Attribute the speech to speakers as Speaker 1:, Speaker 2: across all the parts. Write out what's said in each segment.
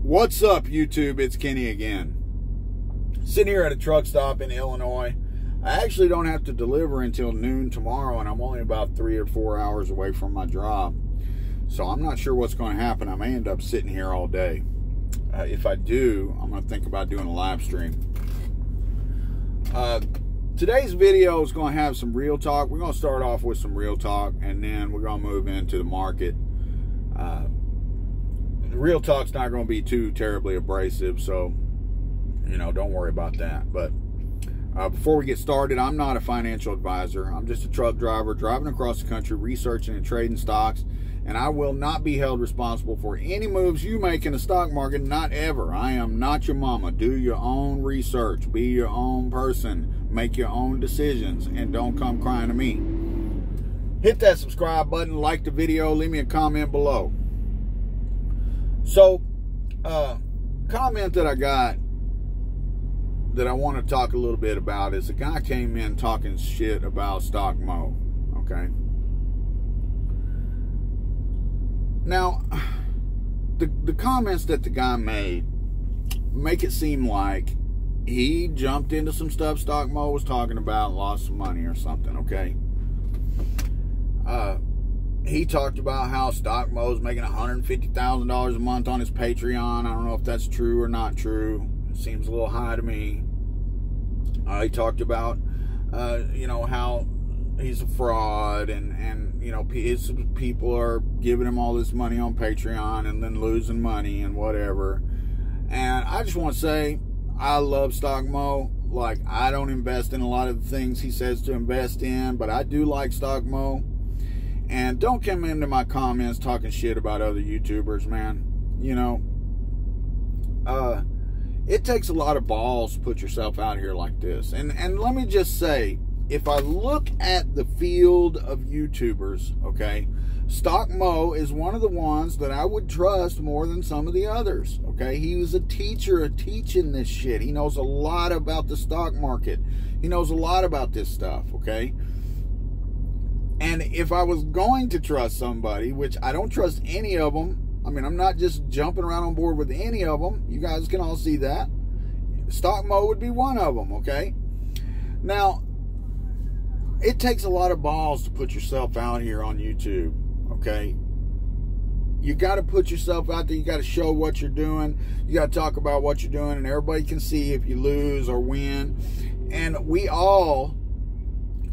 Speaker 1: What's up, YouTube? It's Kenny again. Sitting here at a truck stop in Illinois. I actually don't have to deliver until noon tomorrow, and I'm only about 3 or 4 hours away from my job. So I'm not sure what's going to happen. I may end up sitting here all day. If I do, I'm going to think about doing a live stream. Today's video is going to have some real talk. We're going to start off with some real talk, and then we're going to move into the market. The real talk's not going to be too terribly abrasive, so, you know, don't worry about that. But before we get started, I'm not a financial advisor. I'm just a truck driver driving across the country, researching and trading stocks, and I will not be held responsible for any moves you make in the stock market, not ever. I am not your mama. Do your own research. Be your own person. Make your own decisions, and don't come crying to me. Hit that subscribe button, like the video, leave me a comment below. So, comment that I got that I want to talk a little bit about is a guy came in talking shit about SOXL, okay? Now, the comments that the guy made make it seem like he jumped into some stuff SOXL was talking about and lost some money or something, okay? He talked about how SOXL is making $150,000 a month on his Patreon. I don't know if that's true or not true. It seems a little high to me. He talked about, you know, how he's a fraud and you know, his people are giving him all this money on Patreon and then losing money and whatever. And I just want to say, I love SOXL. Like, I don't invest in a lot of the things he says to invest in, but I do like SOXL. And don't come into my comments talking shit about other YouTubers, man. You know, it takes a lot of balls to put yourself out here like this. And let me just say, if I look at the field of YouTubers, okay, SOXL is one of the ones that I would trust more than some of the others, okay? He was a teacher teaching this shit. He knows a lot about the stock market. He knows a lot about this stuff, okay? And if I was going to trust somebody, which I don't trust any of them, I mean, I'm not just jumping around on board with any of them. You guys can all see that. SOXL would be one of them, okay? Now, it takes a lot of balls to put yourself out here on YouTube, okay? You got to put yourself out there. You got to show what you're doing. You got to talk about what you're doing, and everybody can see if you lose or win. And we all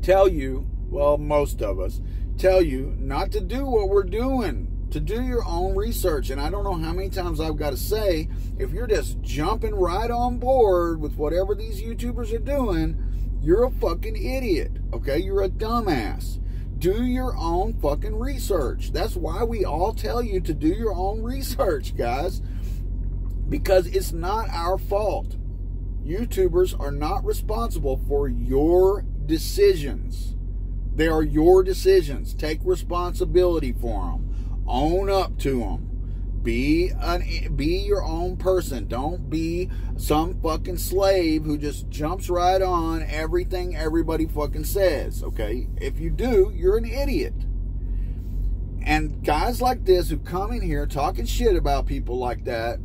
Speaker 1: tell you, well, most of us tell you not to do what we're doing, to do your own research. And I don't know how many times I've got to say, if you're just jumping right on board with whatever these YouTubers are doing, you're a fucking idiot, okay? You're a dumbass. Do your own fucking research. That's why we all tell you to do your own research, guys, because it's not our fault. YouTubers are not responsible for your decisions. They are your decisions. Take responsibility for them. Own up to them. Be your own person. Don't be some fucking slave who just jumps right on everything everybody fucking says, okay? If you do, you're an idiot. And guys like this who come in here talking shit about people like that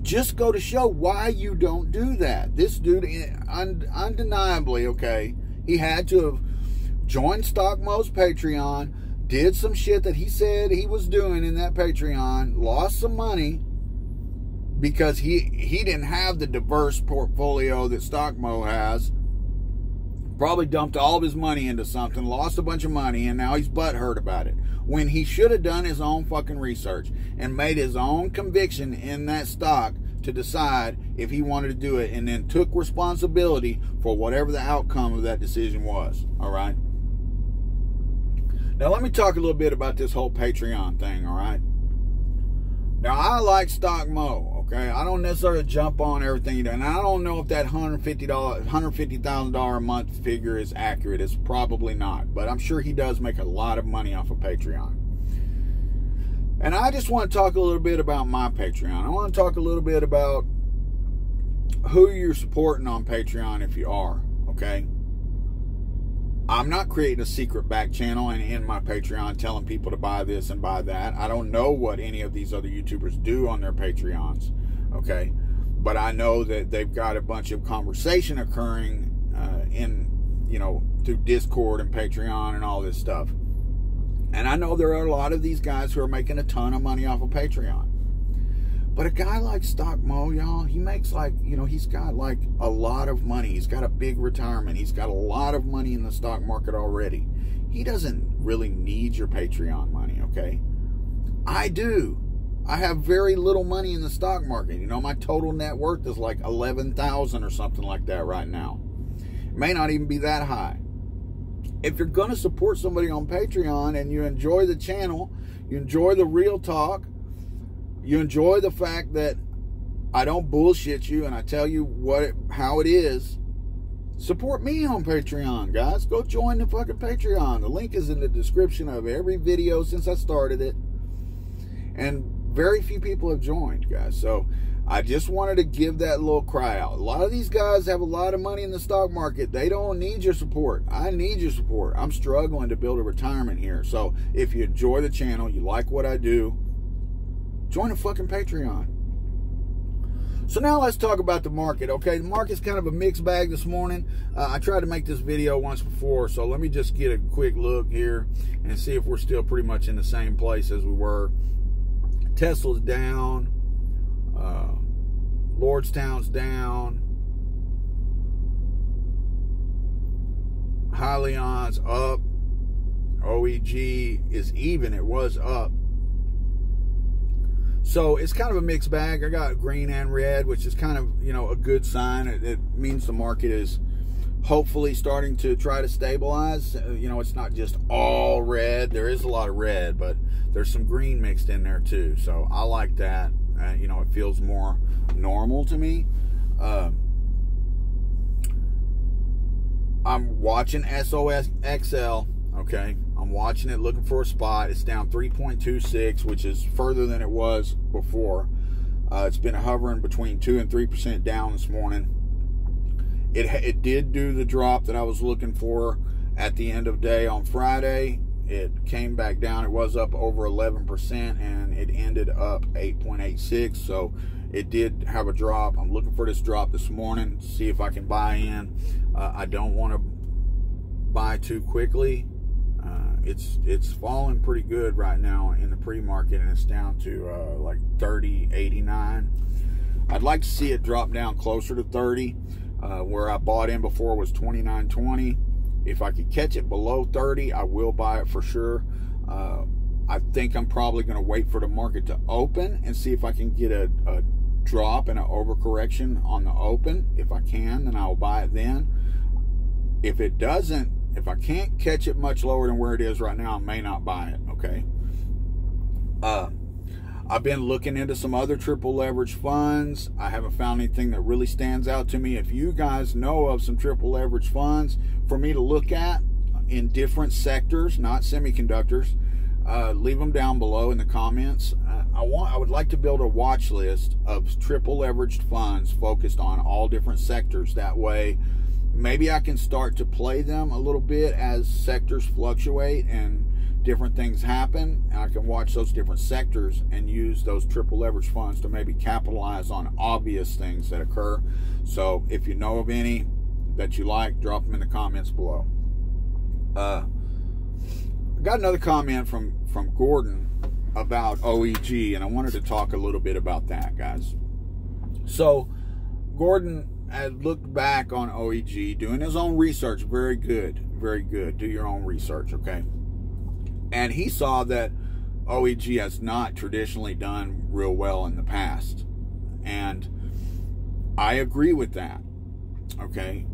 Speaker 1: just go to show why you don't do that. This dude, undeniably, okay, he had to have joined SOXL's Patreon, did some shit that he said he was doing in that Patreon, lost some money because he didn't have the diverse portfolio that SOXL has, probably dumped all of his money into something, lost a bunch of money, and now he's butthurt about it, when he should have done his own fucking research and made his own conviction in that stock to decide if he wanted to do it, and then took responsibility for whatever the outcome of that decision was, all right? Now, let me talk a little bit about this whole Patreon thing, all right? Now, I like SOXL, okay? I don't necessarily jump on everything he does. And I don't know if that $150,000 a month figure is accurate. It's probably not. But I'm sure he does make a lot of money off of Patreon. And I just want to talk a little bit about my Patreon. I want to talk a little bit about who you're supporting on Patreon if you are, okay? I'm not creating a secret back channel and in my Patreon telling people to buy this and buy that. I don't know what any of these other YouTubers do on their Patreons, okay? But I know that they've got a bunch of conversation occurring through Discord and Patreon and all this stuff. And I know there are a lot of these guys who are making a ton of money off of Patreon. But a guy like Stock Mo, y'all, he makes he's got like a lot of money. He's got a big retirement. He's got a lot of money in the stock market already. He doesn't really need your Patreon money, okay? I do. I have very little money in the stock market. My total net worth is like $11,000 or something like that right now. It may not even be that high. If you're going to support somebody on Patreon and you enjoy the channel, you enjoy the real talk, you enjoy the fact that I don't bullshit you and I tell you how it is, support me on Patreon, guys. Go join the fucking Patreon. The link is in the description of every video since I started it. And very few people have joined, guys. So I just wanted to give that little cry out. A lot of these guys have a lot of money in the stock market. They don't need your support. I need your support. I'm struggling to build a retirement here. So if you enjoy the channel, you like what I do, join a fucking Patreon. So now let's talk about the market, okay? The market's kind of a mixed bag this morning. I tried to make this video once before, so let me just get a quick look here and see if we're still pretty much in the same place as we were. Tesla's down. Lordstown's down. Hyliion's up. OEG is even. It was up. So it's kind of a mixed bag. I got green and red, which is kind of, a good sign. It means the market is hopefully starting to try to stabilize. It's not just all red. There is a lot of red, but there's some green mixed in there too. So I like that. It feels more normal to me. I'm watching SOXL. Okay, I'm watching it, looking for a spot. It's down 3.26, which is further than it was before. It's been hovering between 2 and 3% down this morning. It did do the drop that I was looking for at the end of day on Friday. It came back down. It was up over 11%, and it ended up 8.86. So it did have a drop. I'm looking for this drop this morning to see if I can buy in. I don't want to buy too quickly. It's falling pretty good right now in the pre-market, and it's down to like 30.89. I'd like to see it drop down closer to 30. Where I bought in before was 29.20. If I could catch it below 30, I will buy it for sure. I think I'm probably going to wait for the market to open and see if I can get a drop and an overcorrection on the open. If I can, then I'll buy it then. If it doesn't, if I can't catch it much lower than where it is right now, I may not buy it, okay? I've been looking into some other triple leverage funds. I haven't found anything that really stands out to me. If you guys know of some triple leverage funds for me to look at in different sectors, not semiconductors, leave them down below in the comments. I would like to build a watch list of triple leveraged funds focused on all different sectors. That way, maybe I can start to play them a little bit as sectors fluctuate and different things happen, and I can watch those different sectors and use those triple leverage funds to maybe capitalize on obvious things that occur. So if you know of any that you like, drop them in the comments below. I got another comment from Gordon about OEG, and I wanted to talk a little bit about that, guys. So Gordon had looked back on OEG, doing his own research. Very good, very good. Do your own research, okay? And he saw that OEG has not traditionally done real well in the past. And I agree with that, okay?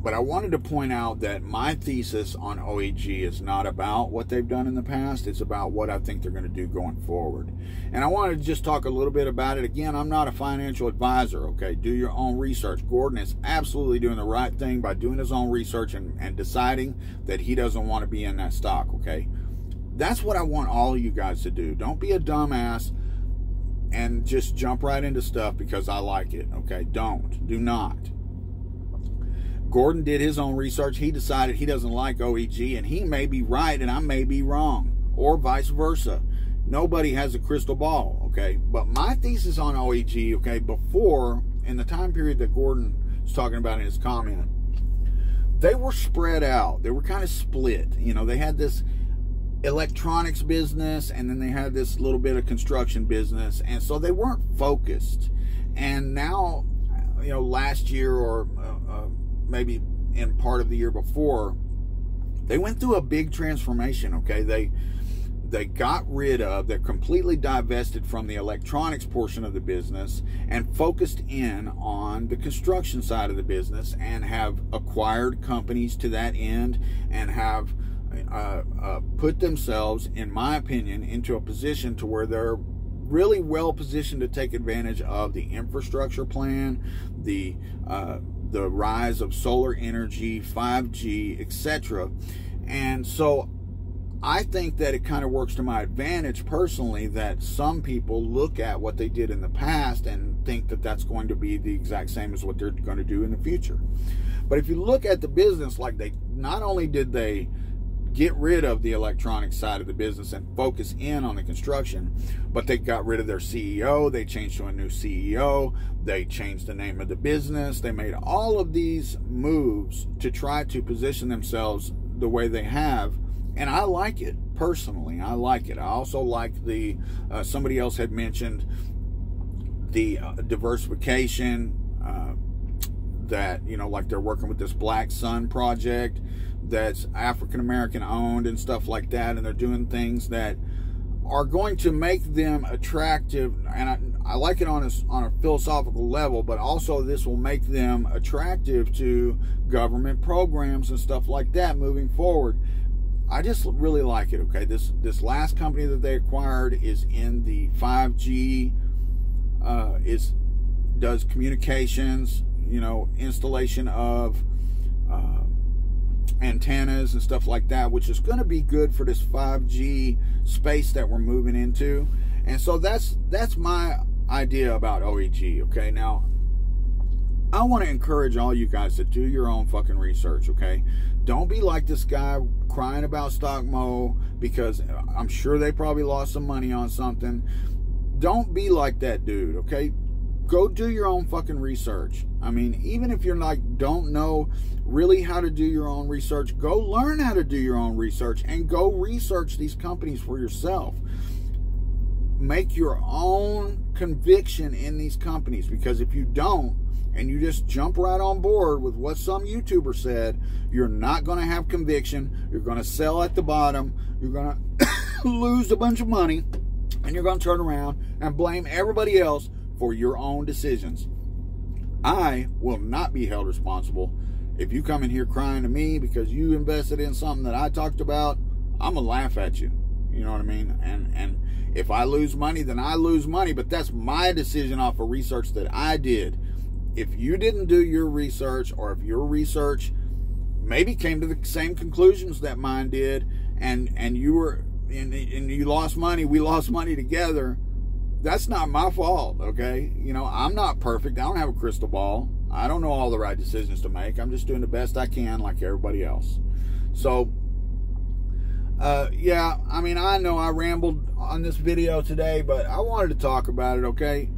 Speaker 1: But I wanted to point out that my thesis on OEG is not about what they've done in the past. It's about what I think they're going to do going forward. And I wanted to just talk a little bit about it. Again, I'm not a financial advisor, okay? Do your own research. Gordon is absolutely doing the right thing by doing his own research and deciding that he doesn't want to be in that stock, okay? That's what I want all of you guys to do. Don't be a dumbass and just jump right into stuff because I like it, okay? Do not. Gordon did his own research. He decided he doesn't like OEG, and he may be right and I may be wrong, or vice versa. Nobody has a crystal ball, okay? But my thesis on OEG, okay, before, in the time period that Gordon was talking about in his comment, they were spread out. They were kind of split. You know, they had this electronics business, and then they had this little bit of construction business, and so they weren't focused. And now, you know, last year or maybe in part of the year before, they went through a big transformation, okay? They got rid of, they're completely divested from the electronics portion of the business and focused in on the construction side of the business, and have acquired companies to that end, and have put themselves, in my opinion, into a position to where they're really well positioned to take advantage of the infrastructure plan, the rise of solar energy, 5G, etc. And so I think that it kind of works to my advantage personally, that some people look at what they did in the past and think that that's going to be the exact same as what they're going to do in the future. But if you look at the business, like, they not only did they get rid of the electronic side of the business and focus in on the construction, but they got rid of their CEO, they changed to a new CEO, they changed the name of the business, they made all of these moves to try to position themselves the way they have. And I like it, personally. I like it. I also like the, somebody else had mentioned the diversification, that, you know, like they're working with this Black Sun project that's African-American owned and stuff like that. And they're doing things that are going to make them attractive. And I like it on a philosophical level, but also this will make them attractive to government programs and stuff like that moving forward. I just really like it, okay? This last company that they acquired is in the 5G, does communications, you know, installation of antennas and stuff like that, which is going to be good for this 5G space that we're moving into. And so that's my idea about OEG, okay? Now, I want to encourage all you guys to do your own fucking research, okay? Don't be like this guy crying about SOXL, because I'm sure they probably lost some money on something. Don't be like that dude, okay? Go do your own fucking research. I mean, even if you're like, don't know really how to do your own research, go learn how to do your own research and go research these companies for yourself. Make your own conviction in these companies, because if you don't, and you just jump right on board with what some YouTuber said, you're not going to have conviction. You're going to sell at the bottom. You're going to lose a bunch of money, and you're going to turn around and blame everybody else for your own decisions. I will not be held responsible. If you come in here crying to me because you invested in something that I talked about, I'm going to laugh at you. You know what I mean? And if I lose money, then I lose money, but that's my decision off of research that I did. If you didn't do your research, or if your research maybe came to the same conclusions that mine did, and you were and you lost money, we lost money together, that's not my fault, okay? You know, I'm not perfect. I don't have a crystal ball. I don't know all the right decisions to make. I'm just doing the best I can like everybody else. So, yeah, I mean, I know I rambled on this video today, but I wanted to talk about it, okay?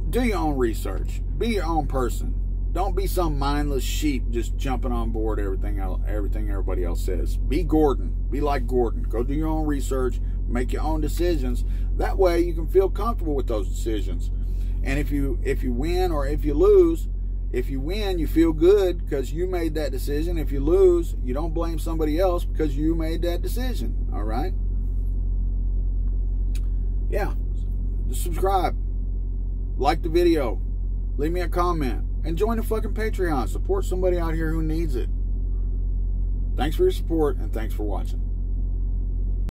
Speaker 1: Do your own research. Be your own person. Don't be some mindless sheep just jumping on board everything everybody else says. Be Gordon. Be like Gordon. Go do your own research. Make your own decisions. That way you can feel comfortable with those decisions. And if you win or if you lose, if you win, you feel good because you made that decision. If you lose, you don't blame somebody else because you made that decision. All right? Yeah. Just subscribe. Like the video. Leave me a comment. And join the fucking Patreon. Support somebody out here who needs it. Thanks for your support, and thanks for watching.